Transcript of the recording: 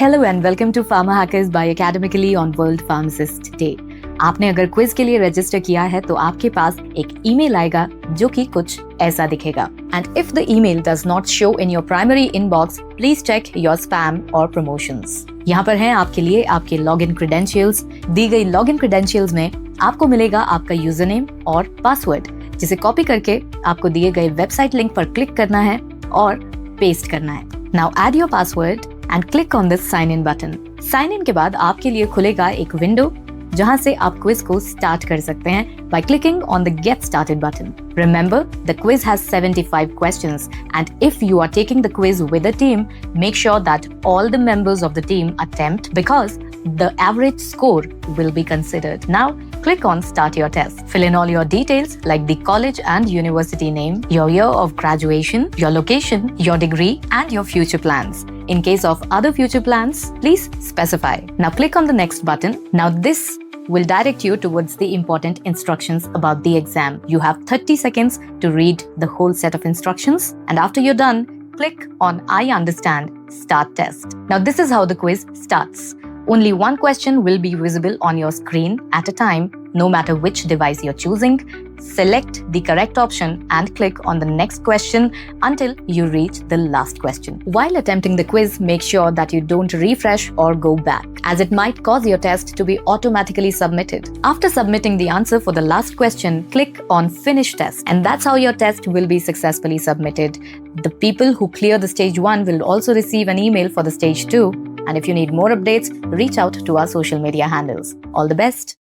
Hello and welcome to Pharma Hackers by Academically on World Pharmacist Day. आपने अगर quiz के लिए register किया है तो आपके पास एक ईमेल आएगा जो कि कुछ ऐसा दिखेगा. And if the email does not show in your primary inbox, please check your spam or promotions. यहाँ पर हैं आपके लिए आपके लॉगिन क्रेडेंशियल्स. दी गई लॉगिन क्रेडेंशियल्स में आपको मिलेगा आपका यूजर नेम और पासवर्ड, जिसे कॉपी करके आपको दिए गए वेबसाइट लिंक पर क्लिक करना है और पेस्ट करना है. Now add your password and click on this sign in button. Sign in के बाद आपके लिए खुलेगा एक विंडो जहां से आप क्विज को स्टार्ट कर सकते हैं by clicking on the Get Started button. Remember, the quiz has 75 questions and if you are taking the quiz with a team, make sure that all the members of the team attempt because the average score will be considered. Now, click on Start Your Test. Fill in all your details like the college and university name, your year of graduation, your location, your degree, and your future plans. In case of other future plans, please specify. Now click on the next button. Now this will direct you towards the important instructions about the exam. You have 30 seconds to read the whole set of instructions, and after you're done, click on I understand, start test. Now this is how the quiz starts. Only one question will be visible on your screen at a time, no matter which device you're choosing. Select the correct option and click on the next question until you reach the last question. While attempting the quiz, make sure that you don't refresh or go back, as it might cause your test to be automatically submitted. After submitting the answer for the last question, click on Finish Test, and that's how your test will be successfully submitted. The people who clear the stage 1 will also receive an email for the stage 2. And if you need more updates, reach out to our social media handles. All the best.